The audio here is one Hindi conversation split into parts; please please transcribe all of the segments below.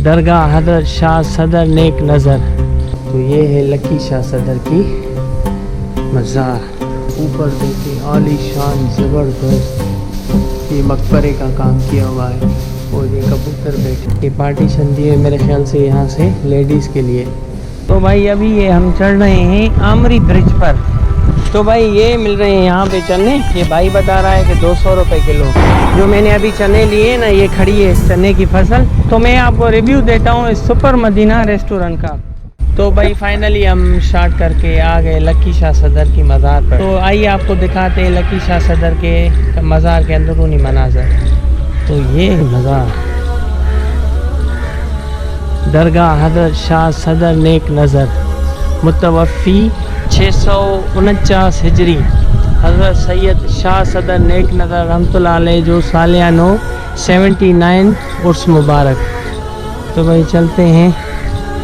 दरगाह हजरत शाह सदर नेक नज़र। तो ये है लकी शाह सदर की मज़ार। ऊपर देखे आलीशान ज़बरदस्त ये मकबरे का काम किया हुआ है और ये कबूतर बैठे। ये पार्टीशन दिए मेरे ख्याल से यहाँ से लेडीज़ के लिए। तो भाई अभी ये हम चढ़ रहे हैं आमरी ब्रिज पर। तो भाई ये मिल रहे हैं यहाँ पे चने। ये भाई बता रहा है कि 200 रुपये किलो। जो मैंने अभी चने लिए ना, ये खड़ी है चने की फसल। तो मैं आपको रिव्यू देता हूँ इस सुपर मदीना रेस्टोरेंट का। तो भाई फाइनली हम स्टार्ट करके आ गए लकी शाह सदर की मज़ार पर। तो आइए आपको दिखाते हैं लकी शाह सदर के मज़ार के अंदरूनी मनाज़र। तो ये मज़ार दरगाह हजरत शाह सदर नेक नज़र मुतवफ़ी 649 हिजरी हज़रत सैयद शाह सदर नेक नज़र रहमतुल्लाह अलैह जो सालियानो 79 उर्स मुबारक। तो भाई चलते हैं,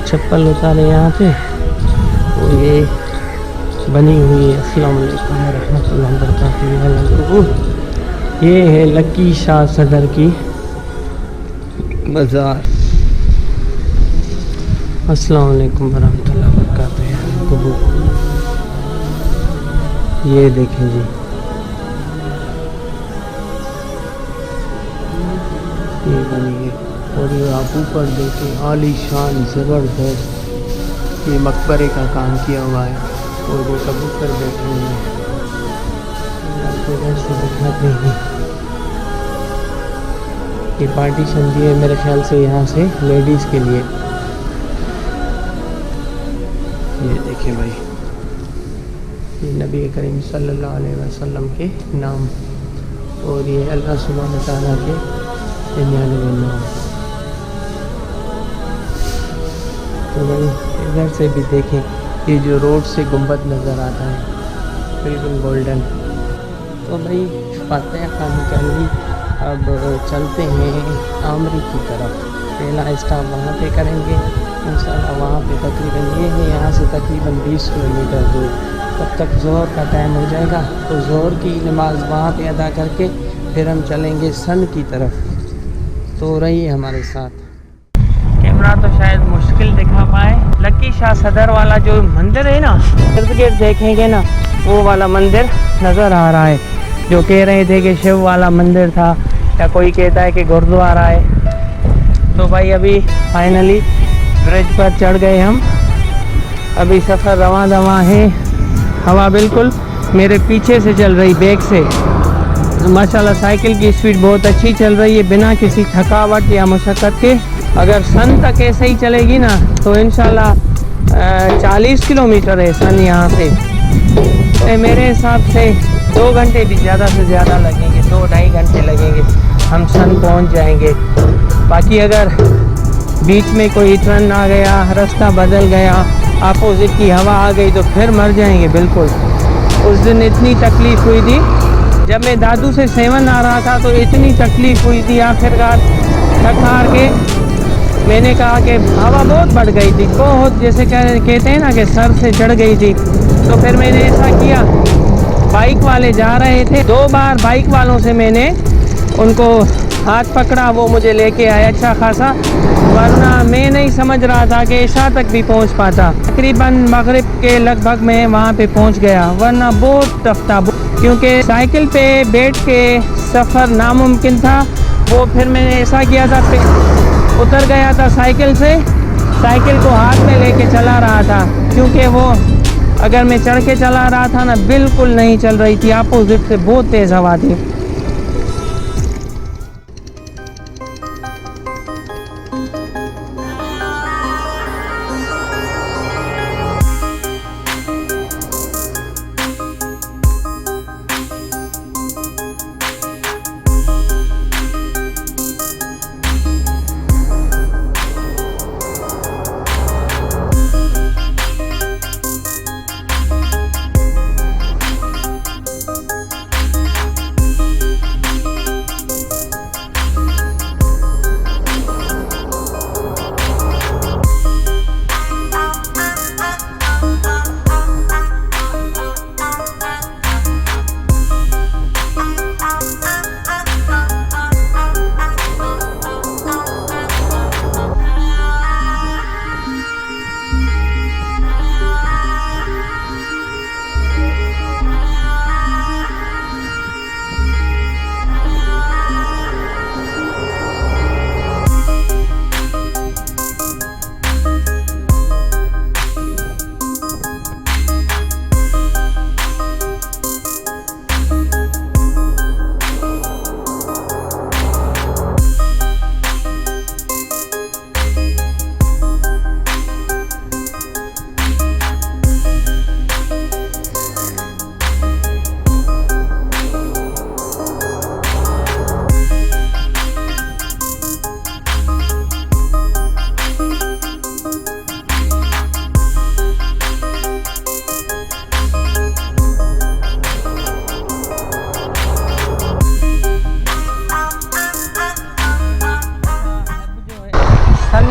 चप्पल उतारे यहाँ पे। तो ये बनी हुई है। अस्सलाम वालेकुम रहमतुल्लाहि व बरकातुहू। ये है लकी शाह सदर की मज़ार। अस्सलाम वालेकुम रहमतुल्लाहि व बरकातुहू। ये देखें जी, ये बनी है। और ये आप ऊपर देखें आलीशान ज़बरदस्त ये मकबरे का काम किया हुआ है और ये कबूतर बैठे हुए हैं। आपको इधर से दिखाते हैं। ये पार्टीशन दिए मेरे ख्याल से यहाँ से लेडीज़ के लिए। ये देखिए भाई, ये नबी करीम सल्लल्लाहु अलैहि वसल्लम के नाम और ये अल्लाह सुब्हानहू व तआला के 99 नाम। तो भाई इधर से भी देखें, ये जो रोड से गुंबद नज़र आता है बिल्कुल गोल्डन। तो भाई फातिहा खानी कर ली, अब चलते हैं आमरी की तरफ। पहला स्टॉप वहाँ पे करेंगे इंशाल्लाह। वहाँ पे तकरीबन ये है, यहाँ से तकरीबन 20 किलोमीटर दूर। तब तक ज़ोहर का टाइम हो जाएगा, तो ज़ोहर की नमाज़ वहाँ पे अदा करके फिर हम चलेंगे सन की तरफ। तो रहिए हमारे साथ। कैमरा तो शायद मुश्किल दिखा पाए। लकी शाह सदर वाला जो मंदिर है ना, इर्द गिर्द देखेंगे ना, वो वाला मंदिर नज़र आ रहा है। जो कह रहे थे कि शिव वाला मंदिर था, या कोई कहता है कि गुरुद्वारा है। तो भाई अभी फाइनली ब्रिज पर चढ़ गए हम। अभी सफ़र रवां दवां है। हवा बिल्कुल मेरे पीछे से चल रही, बैक से। माशाल्लाह साइकिल की स्पीड बहुत अच्छी चल रही है, बिना किसी थकावट या मशक्क़त के। अगर सन तक ऐसे ही चलेगी ना, तो इंशाल्लाह 40 किलोमीटर है सन यहाँ से। तो मेरे हिसाब से 2 घंटे भी ज़्यादा से ज़्यादा लगेंगे, 2-2.5 घंटे लगेंगे, हम सन पहुँच जाएंगे। बाकी अगर बीच में कोई टर्न आ गया, रास्ता बदल गया, अपोजिट की हवा आ गई, तो फिर मर जाएंगे बिल्कुल। उस दिन इतनी तकलीफ़ हुई थी जब मैं दादू से सेवन आ रहा था, तो इतनी तकलीफ़ हुई थी। आखिरकार थक हार के मैंने कहा कि हवा बहुत बढ़ गई थी, बहुत, जैसे कहते हैं ना कि सर से चढ़ गई थी। तो फिर मैंने ऐसा किया, बाइक वाले जा रहे थे, 2 बार बाइक वालों से मैंने उनको हाथ पकड़ा, वो मुझे लेके आए अच्छा खासा। वरना मैं नहीं समझ रहा था कि इशा तक भी पहुंच पाता। तकरीबन मगरिब के लगभग मैं वहां पे पहुंच गया, वरना बहुत टफ था। क्योंकि साइकिल पे बैठ के सफ़र नामुमकिन था। वो फिर मैंने ऐसा किया था, उतर गया था साइकिल से, साइकिल को हाथ में लेके चला रहा था। क्योंकि वो अगर मैं चढ़ के चला रहा था ना, बिल्कुल नहीं चल रही थी, अपोजिट से बहुत तेज़ हवा थी।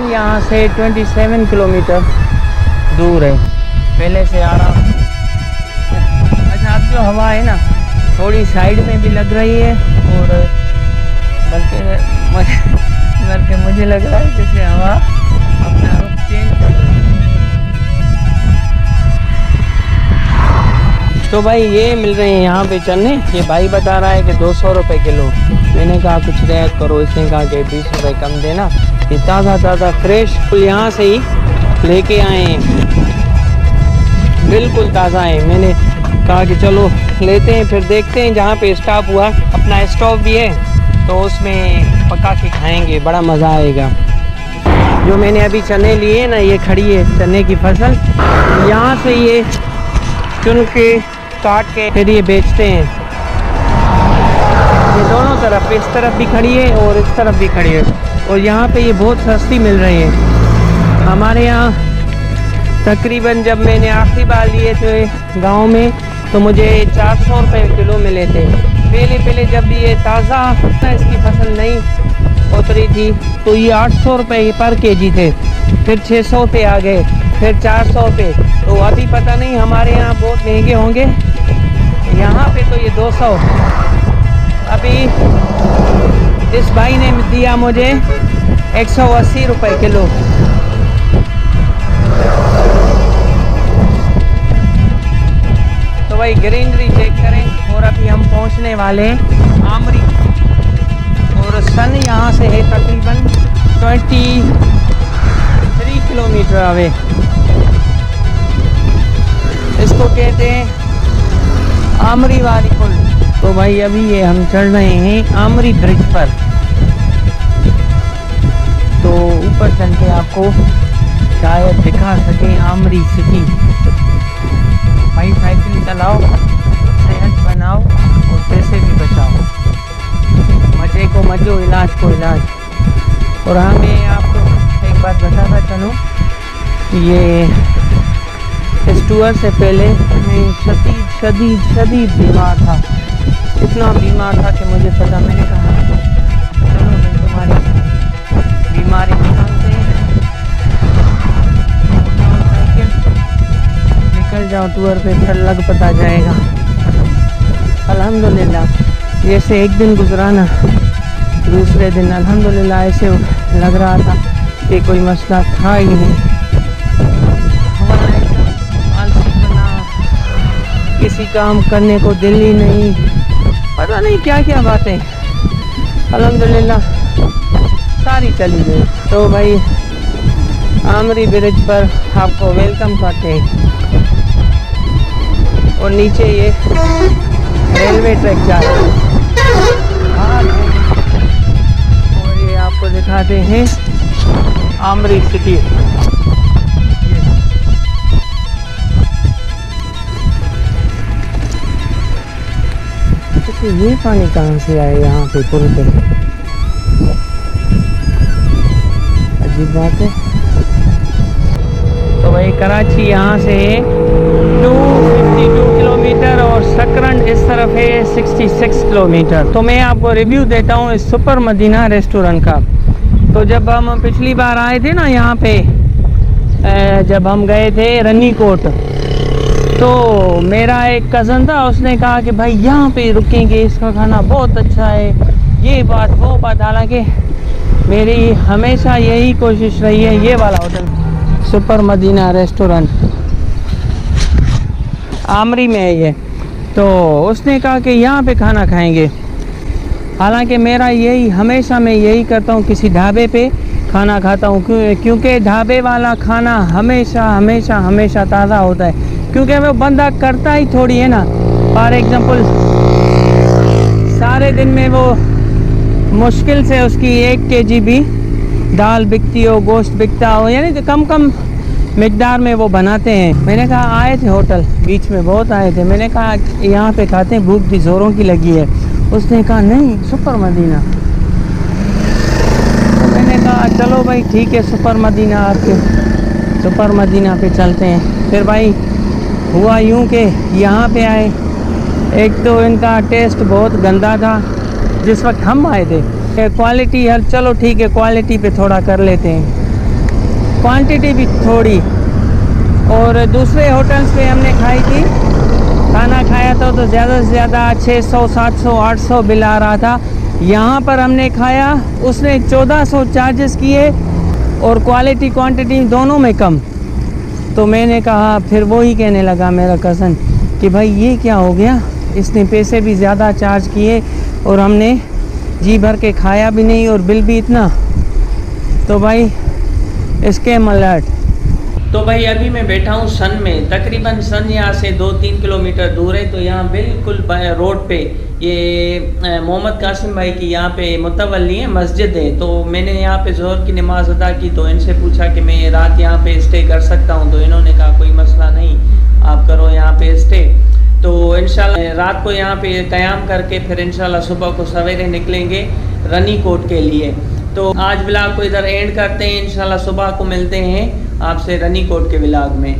यहाँ से 27 किलोमीटर दूर है, पहले से आ रहा हूँ। अच्छा, अब जो हवा है ना थोड़ी साइड में भी लग रही है, और बल्कि मुझे लग रहा है जैसे हवा अपना रुख चेंज कर रही है। तो भाई ये मिल रहे हैं यहाँ पे चने। ये भाई बता रहा है कि 200 रुपये किलो। मैंने कहा कुछ रियायत करो, इसने कहा कि 20 रुपये कम देना। ये ताज़ा ताज़ा फ्रेश फुल यहाँ से ही लेके आए हैं, बिल्कुल ताज़ा है। मैंने कहा कि चलो लेते हैं, फिर देखते हैं जहाँ पे स्टॉप हुआ। अपना स्टॉप भी है तो उसमें पका के खाएंगे, बड़ा मज़ा आएगा। जो मैंने अभी चने लिए ना, ये खड़ी है चने की फसल, यहाँ से ये चुन के काट के फिर ये बेचते हैं। ये दोनों तरफ, इस तरफ भी खड़ी है और इस तरफ भी खड़ी है, और यहाँ पे ये बहुत सस्ती मिल रही है। हमारे यहाँ तकरीबन जब मैंने आखिरी बार लिए थे गांव में तो मुझे 400 रुपये किलो मिले थे। पहले जब भी ये ताज़ा इसकी फसल नहीं उतरी थी तो ये 800 रुपये पर केजी थे, फिर 600 पे आ गए, फिर 400 पे। तो अभी पता नहीं, हमारे यहाँ बहुत महंगे होंगे, यहाँ पे तो ये 200। अभी इस भाई ने दिया मुझे 180 रुपये किलो। तो भाई ग्रीनरी चेक करें। और अभी हम पहुँचने वाले हैं आमरी, और सन यहाँ से है तकरीबन 23 किलोमीटर अवे। इसको कहते हैं आमरी वाली पुल। तो भाई अभी ये हम चढ़ रहे हैं आमरी ब्रिज पर। तो ऊपर चल के आपको शायद दिखा सके आमरी सिटी। भाई साइकिल चलाओ, सेहत बनाओ और पैसे भी बचाओ। मजे को मजो, इलाज को इलाज। और हाँ, मैं आपको एक बात बताता चलूँ, ये इस टूर से पहले मैं शदीद बीमार था। इतना बीमार था कि मुझे पता, मैंने कहा चलो भाई तुम्हारी बीमारी निकालते हैं, निकल जाओ टूर पे, फिर लग पता जाएगा। अल्हम्दुलिल्लाह, जैसे एक दिन गुजरा ना, दूसरे दिन अल्हम्दुलिल्लाह ऐसे लग रहा था कि कोई मसला था ही नहीं। किसी काम करने को दिल ही नहीं, पता नहीं क्या क्या बातें, अल्हम्दुलिल्लाह सारी चली गई। तो भाई आमरी ब्रिज पर आपको वेलकम करते हैं। और नीचे ये रेलवे ट्रैक जा रहा है, और ये आपको दिखाते हैं आमरी सिटी। तो ये पानी कहाँ से आया यहाँ पे पुल पे, अजीब बात है। तो भाई कराची यहाँ से 252 किलोमीटर और सकरंड इस तरफ है 66 किलोमीटर। तो मैं आपको रिव्यू देता हूँ इस सुपर मदीना रेस्टोरेंट का। तो जब हम पिछली बार आए थे ना यहाँ पे, जब हम गए थे रनी कोट, तो मेरा एक कज़न था, उसने कहा कि भाई यहाँ पे रुकेंगे, इसका खाना बहुत अच्छा है, ये बात वो बात। हालांकि मेरी हमेशा यही कोशिश रही है, ये वाला होटल सुपर मदीना रेस्टोरेंट आमरी में है ये। तो उसने कहा कि यहाँ पे खाना खाएंगे। हालांकि मेरा यही, हमेशा मैं यही करता हूँ, किसी ढाबे पे खाना खाता हूँ, क्योंकि ढाबे वाला खाना हमेशा हमेशा हमेशा ताज़ा होता है, क्योंकि वो बंदा करता ही थोड़ी है ना। फॉर एग्ज़ाम्पल सारे दिन में वो मुश्किल से उसकी 1 kg भी दाल बिकती हो, गोश्त बिकता हो, यानी कि कम कम मिकदार में वो बनाते हैं। मैंने कहा, आए थे होटल बीच में, बहुत आए थे, मैंने कहा यहाँ पे खाते हैं, भूख भी ज़ोरों की लगी है। उसने कहा नहीं, सुपर मदीना। तो मैंने कहा चलो भाई ठीक है, सुपर मदीना, आपके सुपर मदीना पे चलते हैं। फिर भाई हुआ यूँ कि यहाँ पे आए, एक तो इनका टेस्ट बहुत गंदा था जिस वक्त हम आए थे। क्वालिटी हर, चलो ठीक है, क्वालिटी पे थोड़ा कर लेते हैं। क्वांटिटी भी थोड़ी। और दूसरे होटल्स पे हमने खाई थी, खाना खाया था तो ज़्यादा से ज़्यादा 600 700 800 बिल आ रहा था। यहाँ पर हमने खाया, उसने 1400 चार्जेस किए और क्वालिटी क्वांटिटी दोनों में कम। तो मैंने कहा, फिर वो ही कहने लगा मेरा कज़न कि भाई ये क्या हो गया, इसने पैसे भी ज़्यादा चार्ज किए और हमने जी भर के खाया भी नहीं और बिल भी इतना। तो भाई स्कैम अलर्ट। तो भाई अभी मैं बैठा हूँ सन में, तकरीबन सन यहाँ से 2-3 किलोमीटर दूर है। तो यहाँ बिल्कुल रोड पे ये मोहम्मद कासिम भाई की यहाँ पे मुतवल्ली है, मस्जिद है। तो मैंने यहाँ पे ज़ोहर की नमाज़ अदा की, तो इनसे पूछा कि मैं रात यहाँ पे स्टे कर सकता हूँ। तो इन्होंने कहा कोई मसला नहीं, आप करो यहाँ पे स्टे। तो इंशाल्लाह रात को यहाँ पे क़याम करके फिर इंशाल्लाह सुबह को सवेरे निकलेंगे रनीकोट के लिए। तो आज व्लॉग को इधर एंड करते हैं, इंशाल्लाह सुबह को मिलते हैं आपसे रनीकोट के व्लॉग में।